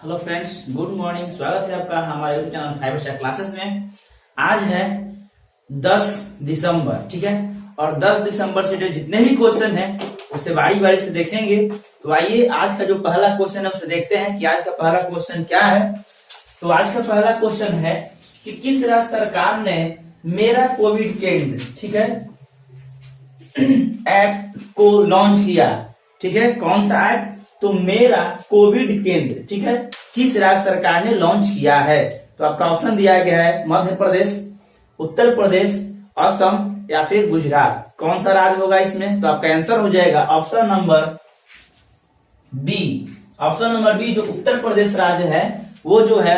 Hello friends, good morning. स्वागत है आपका हमारे YouTube channel five star classes में। आज है 10 दिसंबर, ठीक है। और 10 दिसंबर से जो जितने भी क्वेश्चन हैं उसे बारी बारी से देखेंगे। तो आइए आज का जो पहला क्वेश्चन है उसे देखते हैं कि आज का पहला क्वेश्चन क्या है। तो आज का पहला क्वेश्चन है कि किस राज्य सरकार ने मेरा कोविड केंद्र, ठीक है, ऐप को लॉन्च किया, ठीक है। कौन सा ऐप? तो मेरा कोविड केंद्र, ठीक है, किस राज्य सरकार ने लॉन्च किया है। तो आपका ऑप्शन दिया गया है मध्य प्रदेश, उत्तर प्रदेश, असम या फिर गुजरात। कौन सा राज्य होगा इसमें? तो आपका आंसर हो जाएगा option number B. Option number B, जो उत्तर प्रदेश राज्य है वो जो है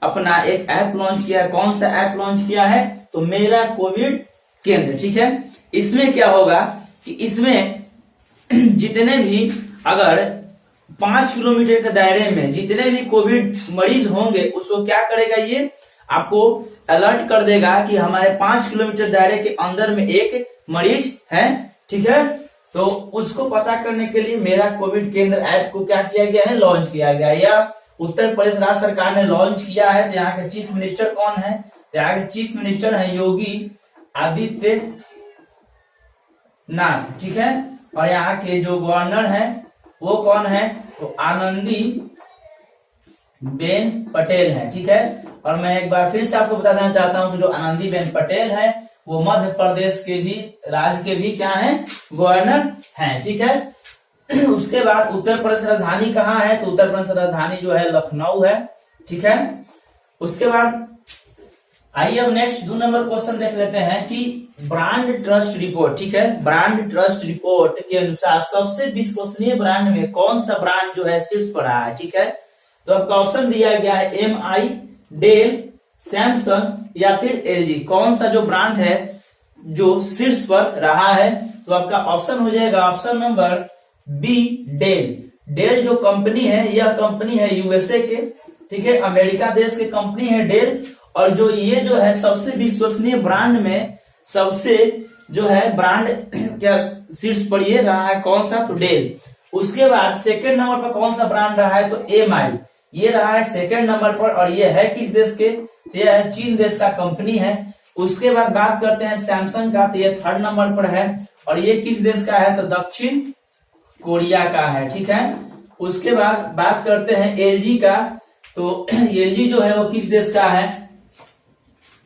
अपना एक ऐप लॉन्च किया है। कौन सा ऐप लॉन्च किया है? तो मेरा कोविड केंद्र, ठीक है। इसमें क्या होगा कि इसमें जितने भी अगर 5 किलोमीटर के दायरे में जितने भी कोविड मरीज होंगे उसको क्या करेगा, ये आपको अलर्ट कर देगा कि हमारे 5 किलोमीटर दायरे के अंदर में एक मरीज है, ठीक है। तो उसको पता करने के लिए मेरा कोविड केंद्र ऐप को क्या किया गया है, लॉन्च किया गया। या उत्तर प्रदेश राज्य सरकार ने लॉन्च किया है। तो यहाँ के चीफ मिनिस्टर कौन है? तो यहाँ के चीफ मिनिस्टर है योगी आदित्य नाथ, ठीक है। और यहाँ के जो गवर्नर है वो कौन है? तो आनंदी बेन पटेल है, ठीक है। और मैं एक बार फिर से आपको बता देना चाहता हूं कि जो आनंदी बेन पटेल है वो मध्य प्रदेश के भी राज्य के भी क्या है, गवर्नर हैं, ठीक है। उसके बाद उत्तर प्रदेश राजधानी कहाँ है? तो उत्तर प्रदेश राजधानी जो है लखनऊ है, ठीक है। उसके बाद आइए अब नेक्स्ट 2 नंबर क्वेश्चन देख लेते हैं कि ब्रांड ट्रस्ट रिपोर्ट, ठीक है, ब्रांड ट्रस्ट रिपोर्ट के अनुसार सबसे विश्वसनीय ब्रांड में कौन सा ब्रांड जो है शीर्ष पर रहा है, ठीक है। तो आपका ऑप्शन दिया गया है MI, डेल, सैमसंग या फिर LG। कौन सा जो ब्रांड है जो शीर्ष पर रहा है? तो आपका ऑप्शन हो जाएगा option number B, Dell. Dell जो कंपनी है यह कंपनी है USA के, ठीक है, अमेरिका देश की कंपनी है डेल। और जो ये जो है सबसे विश्वसनीय ब्रांड में सबसे जो है ब्रांड क्या शीर्ष पर ये रहा है, कौन सा? तो डेल। उसके बाद सेकंड नंबर पर कौन सा ब्रांड रहा है? तो MI ये रहा है सेकंड नंबर पर। और ये है किस देश के? तो यह है चीन देश का कंपनी है। उसके बाद बात करते हैं सैमसंग का, तो ये थर्ड नंबर पर है। और ये किस देश का है? तो दक्षिण कोरिया का है, ठीक है। उसके बाद बात करते हैं LG का, तो LG जो है वो किस देश का है?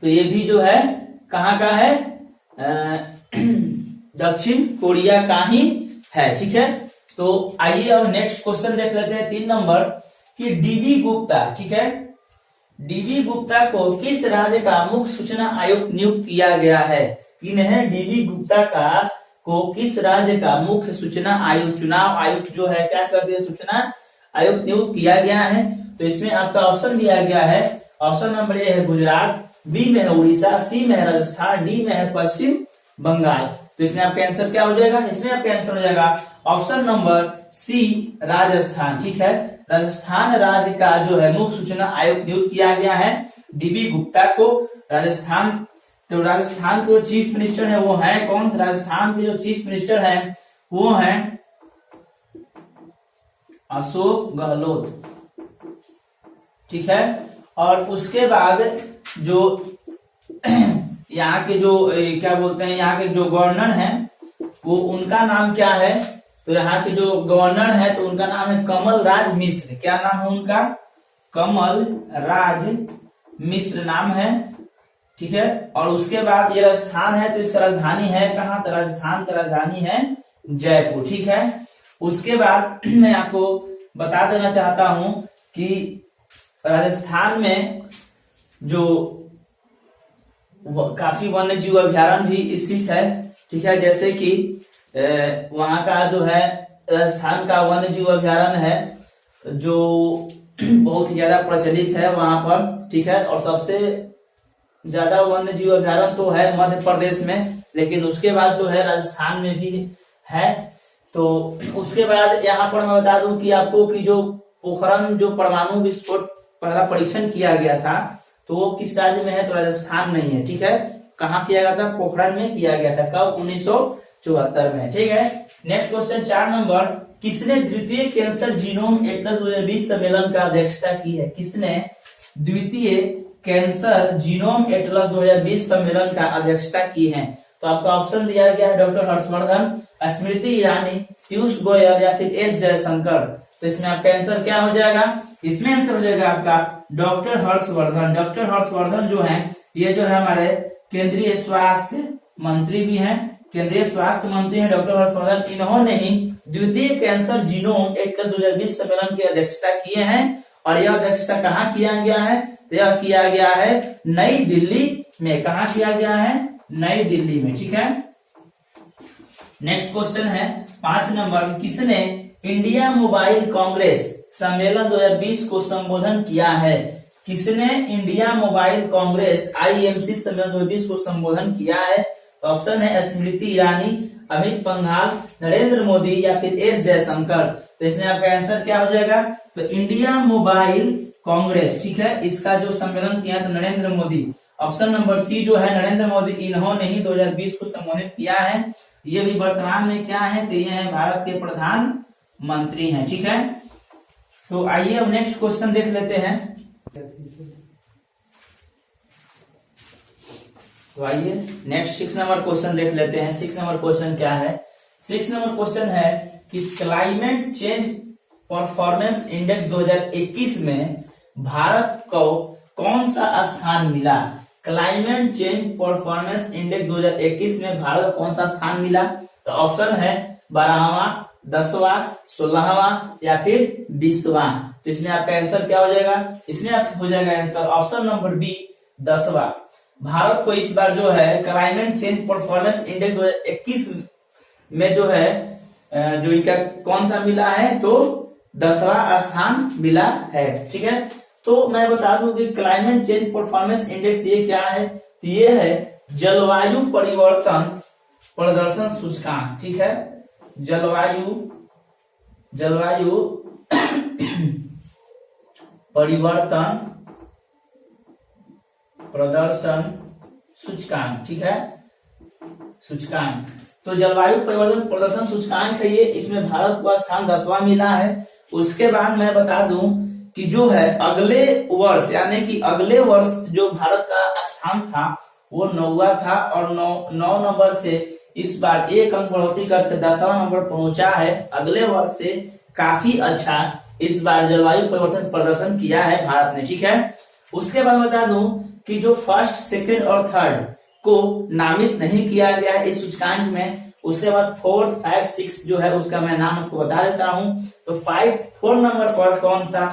तो ये भी जो है कहाँ का है? दक्षिण कोरिया का ही है, ठीक है। तो आइए अब नेक्स्ट क्वेश्चन देख लेते हैं 3 नंबर कि DB गुप्ता, ठीक है, DB गुप्ता को किस राज्य का मुख्य सूचना आयुक्त नियुक्त किया गया है? इन्हें DB गुप्ता को किस राज्य का मुख्य सूचना आयुक्त, चुनाव आयुक्त जो है क्या कर दिया, सूचना आयुक्त नियुक्त किया गया है। तो इसमें आपका ऑप्शन दिया गया है, ऑप्शन नंबर ए है गुजरात, बी में है उड़ीसा, सी में है राजस्थान, डी में है पश्चिम बंगाल। तो इसमें आपका आंसर क्या हो जाएगा? इसमें आपका आंसर हो जाएगा ऑप्शन नंबर सी, राजस्थान, ठीक है। राजस्थान राज्य का जो है मुख्य सूचना आयुक्त नियुक्त किया गया है DB गुप्ता को। राजस्थान, तो राजस्थान के जो चीफ मिनिस्टर है वो है कौन? राजस्थान के जो चीफ मिनिस्टर है वो है अशोक गहलोत, ठीक है। और उसके बाद जो यहाँ के जो क्या बोलते हैं, यहाँ के जो गवर्नर हैं वो उनका नाम क्या है? तो यहाँ के जो गवर्नर है तो उनका नाम है कमल राज मिश्र। क्या नाम है उनका? कमल राज मिश्र नाम है, ठीक है। और उसके बाद ये राजस्थान है तो इसका राजधानी है कहाँ? तो राजस्थान का राजधानी है जयपुर, ठीक है। उसके बाद मैं आपको बता देना चाहता हूं कि राजस्थान में जो काफी वन्य जीव अभ्यारण्य भी स्थित है, ठीक है। जैसे कि वहां का जो है राजस्थान का वन्य जीव अभ्यारण्य है जो बहुत ही ज्यादा प्रचलित है वहां पर, ठीक है। और सबसे ज्यादा वन्य जीव अभ्यारण्य तो है मध्य प्रदेश में, लेकिन उसके बाद जो है राजस्थान में भी है। तो उसके बाद यहाँ पर मैं बता दूं कि आपको कि जो पोखरण जो परमाणु विस्फोट पहला परीक्षण किया गया था तो वो किस राज्य में है? तो राजस्थान नहीं है, ठीक है। कहाँ किया गया था? पोखरण में किया गया था। कब? 1974 में। ठीक है, नेक्स्ट क्वेश्चन 4 नंबर, किसने द्वितीय कैंसर जीनोम एटलस 2020 सम्मेलन का अध्यक्षता की है? किसने द्वितीय कैंसर जीनोम एटलस 2020 सम्मेलन का अध्यक्षता की है? तो आपका ऑप्शन दिया गया है डॉक्टर हर्षवर्धन, स्मृति ईरानी, पीयूष गोयल या फिर एस जयशंकर। तो इसमें आपका आंसर क्या हो जाएगा? इसमें आंसर हो जाएगा आपका डॉक्टर हर्षवर्धन। डॉक्टर हर्षवर्धन जो है ये जो है हमारे केंद्रीय स्वास्थ्य मंत्री भी हैं, केंद्रीय स्वास्थ्य मंत्री हैं डॉक्टर हर्षवर्धन। इन्होंने ही द्वितीय कैंसर जीनोम एटलस 2020 सम्मेलन की अध्यक्षता किए हैं। और यह अध्यक्षता कहाँ किया गया है? तो यह किया गया है नई दिल्ली में। कहाँ किया गया है? नई दिल्ली में। ठीक है, नेक्स्ट क्वेश्चन है 5 नंबर, किसने इंडिया मोबाइल कांग्रेस सम्मेलन 2020 को संबोधन किया है? किसने इंडिया मोबाइल कांग्रेस IMC सम्मेलन 2020 को संबोधन किया है? तो ऑप्शन है स्मृति ईरानी, अमित पंघाल, नरेंद्र मोदी या फिर एस जयशंकर। तो इसमें आपका आंसर क्या हो जाएगा? तो इंडिया मोबाइल कांग्रेस, ठीक है, इसका जो सम्मेलन किया तो Narendra Modi. Option number C जो है नरेंद्र मोदी, इन्होंने ही 2020 को संबोधित किया है। ये भी वर्तमान में क्या है? तो ये है भारत के प्रधानमंत्री हैं। ठीक है, तो आइए अब नेक्स्ट क्वेश्चन देख लेते हैं। तो आइए नेक्स्ट 6 नंबर क्वेश्चन देख लेते हैं। 6 नंबर क्वेश्चन क्या है? 6 नंबर क्वेश्चन है कि क्लाइमेट चेंज परफॉर्मेंस इंडेक्स 2021 में भारत को कौन सा स्थान मिला? क्लाइमेट चेंज परफॉर्मेंस इंडेक्स 2021 में भारत को कौन सा स्थान मिला? तो ऑप्शन है 12वां, 10वां, 16वां या फिर 20वां। तो इसमें आपका आंसर क्या हो जाएगा? इसमें आपका हो जाएगा आंसर ऑप्शन नंबर बी, 10वां। भारत को इस बार जो है क्लाइमेट चेंज परफॉर्मेंस इंडेक्स 2021 में जो है जो इनका कौन सा मिला है? तो 10वां स्थान मिला है। ठीक है, तो मैं बता दूं कि क्लाइमेट चेंज परफॉर्मेंस इंडेक्स ये क्या है? तो ये है जलवायु परिवर्तन प्रदर्शन सूचकांक। ठीक है, जलवायु परिवर्तन प्रदर्शन सूचकांक। ठीक है, सूचकांक। तो जलवायु परिवर्तन प्रदर्शन सूचकांक है ये, इसमें भारत को स्थान 10वां मिला है। उसके बाद मैं बता दूं कि जो है अगले वर्ष यानी कि अगले वर्ष जो भारत का स्थान था वो 9वां था और 9 नंबर से इस बार 1 अंक बढ़ोतरी करके 10वां नंबर पहुंचा है। अगले वर्ष से काफी अच्छा इस बार जलवायु परिवर्तन प्रदर्शन किया है भारत ने। ठीक है, उसके बाद बता दूं कि जो फर्स्ट, सेकंड और थर्ड को नामित नहीं किया गया है इस सूचकांक में। उसके बाद 4, 5, 6 जो है उसका मैं नाम आपको बता देता हूं। तो 4 नंबर पर कौन सा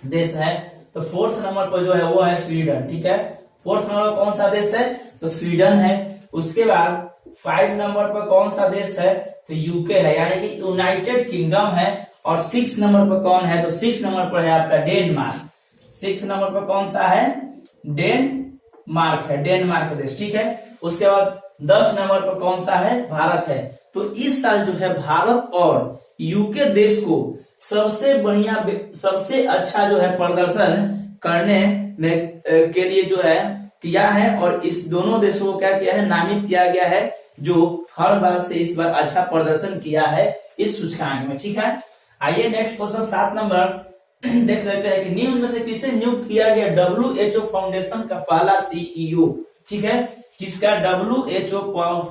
देश है? तो 4th नंबर पर जो है वो है स्वीडन। ठीक है, 4th नंबर पर कौन सा देश है? तो स्वीडन है। उसके बाद 5 नंबर पर कौन सा देश है? तो यूके है, यानी कि यूनाइटेड किंगडम है। और 6 नंबर पर कौन है? तो 6 नंबर पर है आपका डेनमार्क। 6 नंबर पर कौन सा है? डेनमार्क है, डेनमार्क देश। ठीक है, उसके बाद 10 नंबर पर कौन सा है? भारत है। तो इस साल जो है भारत और यूके देश को सबसे बढ़िया, सबसे अच्छा जो है प्रदर्शन करने में के लिए जो है किया है। और इस दोनों देशों को क्या किया है? नामित किया गया है, जो हर बार से इस बार अच्छा प्रदर्शन किया है इस सूचकांक में। ठीक है, आइए नेक्स्ट क्वेश्चन 7 नंबर देख लेते हैं कि निम्न में से किसे नियुक्त किया गया WHO फाउंडेशन का पहला CEO? ठीक है, किसका? WHO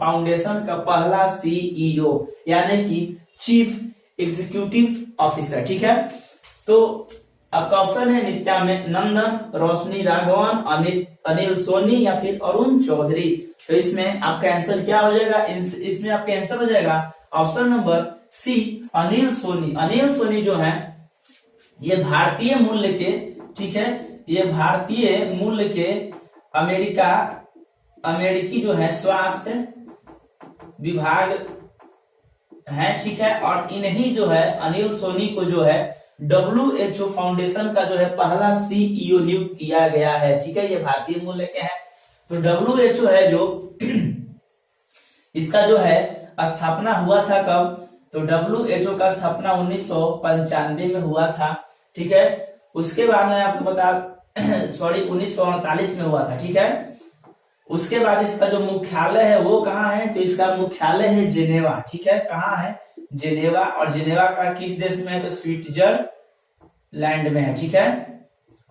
फाउंडेशन का पहला CEO यानी कि चीफ एग्जीक्यूटिव ऑफिसर। ठीक है, तो आपका ऑप्शन है नित्यानंदन, रोशनी राघवन, अनिल सोनी या फिर अरुण चौधरी। तो इसमें आपका आंसर क्या हो जाएगा? इसमें आपका आंसर हो जाएगा option number C, Anil Soni. Anil Soni जो है ये भारतीय मूल्य के, ठीक है, ये भारतीय मूल्य के अमेरिकी जो है स्वास्थ्य विभाग है। ठीक है, और इन्हीं जो है अनिल सोनी को जो है WHO फाउंडेशन का जो है पहला CEO नियुक्त किया गया है। ठीक है, ये भारतीय मूल्य के हैं। तो WHO है जो इसका जो है स्थापना हुआ था कब? तो WHO का स्थापना 1995 में हुआ था। ठीक है, उसके बाद मैं आपको बता 1948 में हुआ था। ठीक है, उसके बाद इसका जो मुख्यालय है वो कहाँ है, तो इसका मुख्यालय है जेनेवा। ठीक है, कहाँ है, जेनेवा। और जेनेवा का किस देश में है, तो स्विट्जरलैंड में है। ठीक है,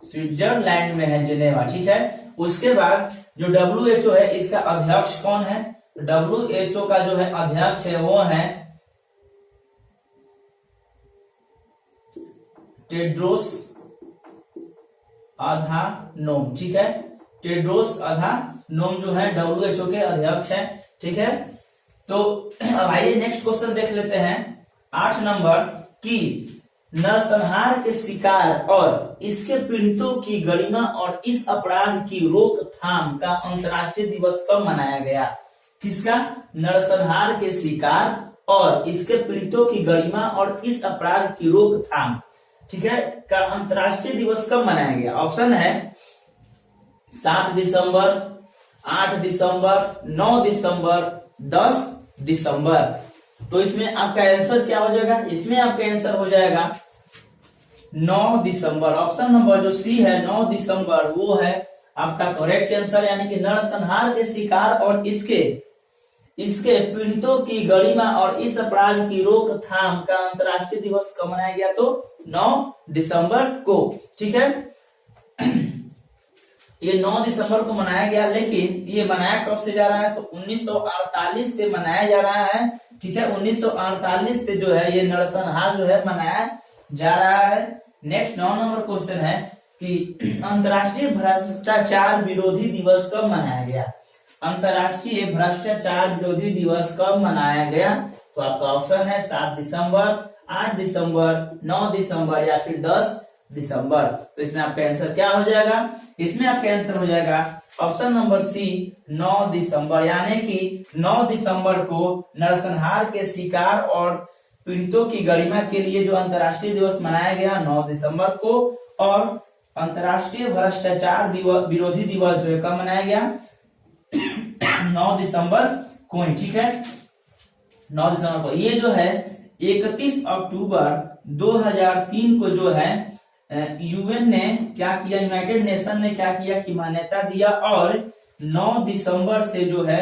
स्विट्जरलैंड में है जेनेवा। ठीक है, उसके बाद जो WHO है इसका अध्यक्ष कौन है, तो WHO का जो है अध्यक्ष है वो है टेड्रोस अधानोम। ठीक है, टेड्रोस अधानोम जो है WHO के अध्यक्ष है। ठीक है, तो आइए नेक्स्ट क्वेश्चन देख लेते हैं 8 नंबर की नरसंहार के शिकार और इसके पीड़ितों की गरिमा और इस अपराध की रोकथाम का अंतर्राष्ट्रीय दिवस कब मनाया गया। किसका, नरसंहार के शिकार और इसके पीड़ितों की गरिमा और इस अपराध की रोकथाम, ठीक है, का अंतर्राष्ट्रीय दिवस कब मनाया गया। ऑप्शन है 7 दिसंबर, 8 दिसंबर, 9 दिसंबर, 10 दिसंबर। तो इसमें आपका आंसर क्या हो जाएगा, इसमें आपका आंसर हो जाएगा 9 दिसंबर। ऑप्शन नंबर जो सी है 9 दिसंबर वो है आपका करेक्ट आंसर, यानी कि नरसंहार के शिकार और इसके पीड़ितों की गरिमा और इस अपराध की रोकथाम का अंतर्राष्ट्रीय दिवस कब मनाया गया, तो 9 दिसंबर को। ठीक है, ये 9 दिसंबर को मनाया गया, लेकिन ये मनाया कब से जा रहा है, तो 1948 से मनाया जा रहा है। ठीक है, 1948 से जो है ये नरसंहार जो है मनाया जा रहा है। नेक्स्ट 9 नंबर क्वेश्चन है कि अंतर्राष्ट्रीय भ्रष्टाचार विरोधी दिवस कब मनाया गया। अंतर्राष्ट्रीय भ्रष्टाचार विरोधी दिवस कब मनाया गया, तो आपका ऑप्शन है 7 दिसंबर, 8 दिसंबर, 9 दिसंबर या फिर 10 दिसंबर। तो इसमें आपका आंसर क्या हो जाएगा, इसमें आपका आंसर हो जाएगा ऑप्शन नंबर सी 9 दिसंबर, यानी कि 9 दिसंबर को नरसंहार के शिकार और पीड़ितों की गरिमा के लिए जो अंतर्राष्ट्रीय दिवस मनाया गया 9 दिसंबर को, और अंतर्राष्ट्रीय भ्रष्टाचार विरोधी दिवस जो है कब मनाया गया 9 दिसंबर को। ठीक है, 9 दिसंबर को। ये जो है 31 अक्टूबर 2003 को जो है यूएन ने क्या किया, यूनाइटेड नेशन ने क्या किया कि मान्यता दिया, और 9 दिसंबर से जो है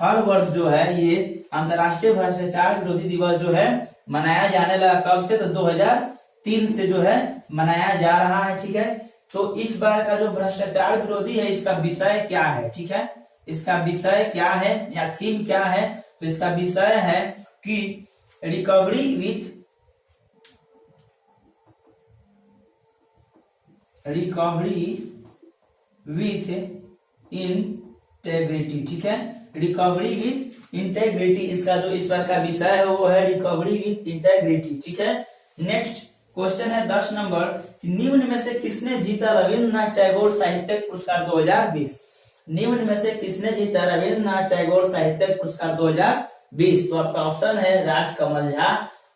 हर वर्ष जो है ये अंतर्राष्ट्रीय भ्रष्टाचार विरोधी दिवस जो है मनाया जाने लगा। कब से, तो 2003 से जो है मनाया जा रहा है। ठीक है, तो इस बार का जो भ्रष्टाचार विरोधी है इसका विषय क्या है। ठीक है, इसका विषय क्या है या थीम क्या है, तो इसका विषय है कि रिकवरी विथ इंटेग्रिटी। ठीक है, रिकवरी विथ इंटेग्रिटी, इसका जो इस बार का विषय है वो है रिकवरी विथ इंटेग्रिटी। ठीक है, नेक्स्ट क्वेश्चन है 10 नंबर, निम्न में से किसने जीता रविन्द्रनाथ टैगोर साहित्य पुरस्कार 2020। निम्न में से किसने जीता रविन्द्रनाथ टैगोर साहित्य पुरस्कार 2020, तो आपका ऑप्शन है राजकमल झा,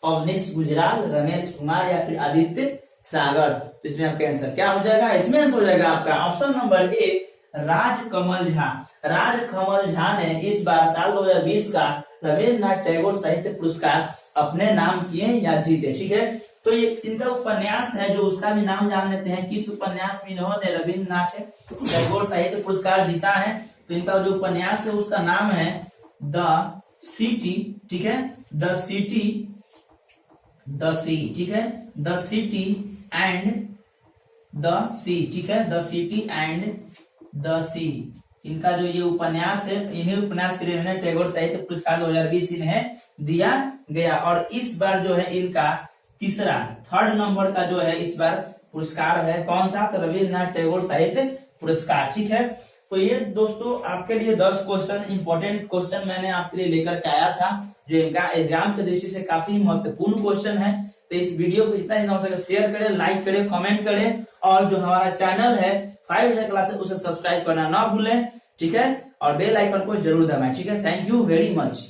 अवनीश गुजराल, रमेश कुमार या फिर आदित्य सागर। तो इसमें आपका आंसर क्या हो जाएगा, इसमें आंसर हो जाएगा आपका option number A Rajkamal Jha. Rajkamal Jha ने इस बार साल 2020 का रविन्द्रनाथ टैगोर साहित्य पुरस्कार अपने नाम किए या जीते। ठीक है, तो ये इनका उपन्यास है जो उसका भी नाम जान लेते हैं, किस उपन्यास में इन्होंने रविन्द्रनाथ टैगोर साहित्य पुरस्कार जीता है। तो इनका जो उपन्यास है उसका नाम है द सिटी। ठीक है, द सिटी, द सी। ठीक है, द सिटी एंड द सी। ठीक है, द सिटी एंड द सी, इनका जो ये उपन्यास है, इन्हीं उपन्यास के लिए टैगोर साहित्य पुरस्कार 2020 इन्हें दिया गया। और इस बार जो है इनका तीसरा, 3rd नंबर का जो है इस बार पुरस्कार है, कौन सा, तो रविन्द्रनाथ टैगोर साहित्य पुरस्कार। ठीक है, तो ये दोस्तों आपके लिए 10 क्वेश्चन, इंपॉर्टेंट क्वेश्चन मैंने आपके लिए लेकर के आया था, जो इनका एग्जाम की दृष्टि से काफी महत्वपूर्ण क्वेश्चन है। तो इस वीडियो को जितना हो सके शेयर करें, लाइक करें, कमेंट करें, और जो हमारा चैनल है 5 क्लासेस उसे सब्सक्राइब करना ना भूलें। ठीक है, और बेल आइकन को जरूर दबाएं। ठीक है, थैंक यू वेरी मच।